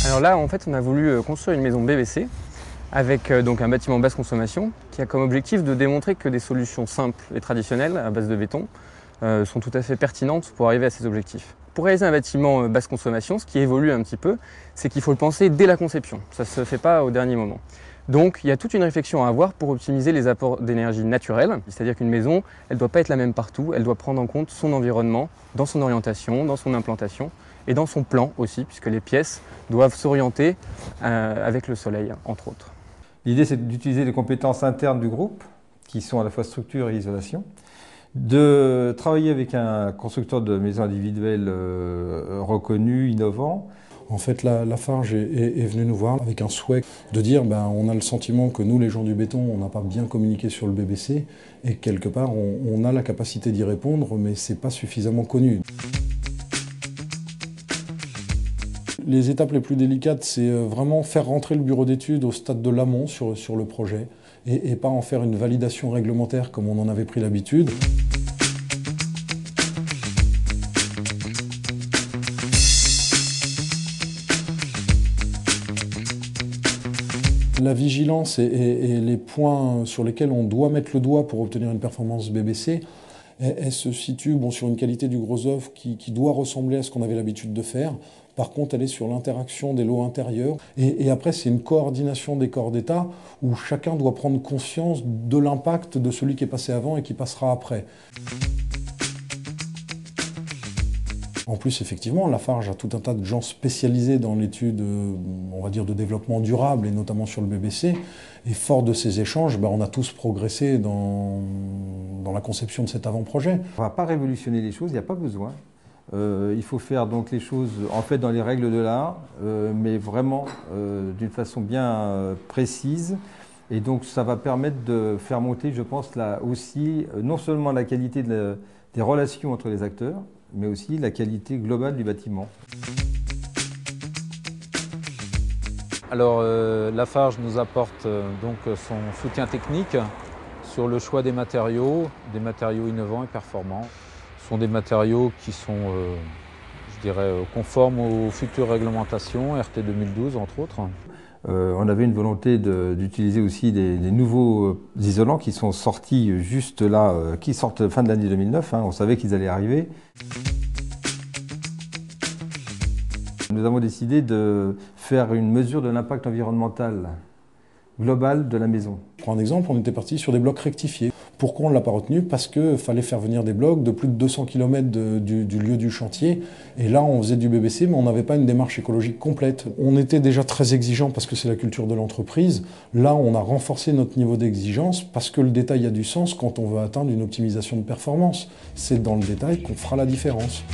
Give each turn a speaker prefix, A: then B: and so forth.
A: Alors là, en fait, on a voulu construire une maison BBC avec donc un bâtiment basse consommation qui a comme objectif de démontrer que des solutions simples et traditionnelles à base de béton sont tout à fait pertinentes pour arriver à ces objectifs. Pour réaliser un bâtiment basse consommation, ce qui évolue un petit peu, c'est qu'il faut le penser dès la conception. Ça ne se fait pas au dernier moment. Donc il y a toute une réflexion à avoir pour optimiser les apports d'énergie naturelle. C'est-à-dire qu'une maison, elle ne doit pas être la même partout, elle doit prendre en compte son environnement, dans son orientation, dans son implantation et dans son plan aussi, puisque les pièces doivent s'orienter avec le soleil, entre autres.
B: L'idée, c'est d'utiliser les compétences internes du groupe, qui sont à la fois structure et isolation, de travailler avec un constructeur de maisons individuelles reconnu, innovant.
C: En fait, Lafarge est venue nous voir avec un souhait de dire on a le sentiment que nous, les gens du béton, on n'a pas bien communiqué sur le BBC et que quelque part, on a la capacité d'y répondre, mais ce n'est pas suffisamment connu. Les étapes les plus délicates, c'est vraiment faire rentrer le bureau d'études au stade de l'amont sur le projet et pas en faire une validation réglementaire comme on en avait pris l'habitude. La vigilance et les points sur lesquels on doit mettre le doigt pour obtenir une performance BBC, elle se situe sur une qualité du gros œuvre qui doit ressembler à ce qu'on avait l'habitude de faire. Par contre, elle est sur l'interaction des lots intérieurs. Et après, c'est une coordination des corps d'État où chacun doit prendre conscience de l'impact de celui qui est passé avant et qui passera après. En plus, effectivement, Lafarge a tout un tas de gens spécialisés dans l'étude, on va dire, de développement durable, et notamment sur le BBC. Et fort de ces échanges, on a tous progressé dans la conception de cet avant-projet.
B: On ne va pas révolutionner les choses, il n'y a pas besoin. Il faut faire donc les choses en fait dans les règles de l'art, mais vraiment d'une façon bien précise. Et donc ça va permettre de faire monter, je pense, là aussi, non seulement la qualité des relations entre les acteurs, mais aussi la qualité globale du bâtiment.
D: Alors Lafarge nous apporte donc son soutien technique sur le choix des matériaux innovants et performants. Ce sont des matériaux qui sont, je dirais, conformes aux futures réglementations, RT 2012 entre autres.
B: On avait une volonté d'utiliser aussi des nouveaux isolants qui sont sortis juste là, qui sortent fin de l'année 2009, on savait qu'ils allaient arriver. Nous avons décidé de faire une mesure de l'impact environnemental global de la maison.
C: Je prends un exemple, on était parti sur des blocs rectifiés. Pourquoi on ne l'a pas retenu? Parce qu'il fallait faire venir des blocs de plus de 200 km du lieu du chantier. Et là, on faisait du BBC, mais on n'avait pas une démarche écologique complète. On était déjà très exigeant parce que c'est la culture de l'entreprise. Là, on a renforcé notre niveau d'exigence parce que le détail a du sens quand on veut atteindre une optimisation de performance. C'est dans le détail qu'on fera la différence.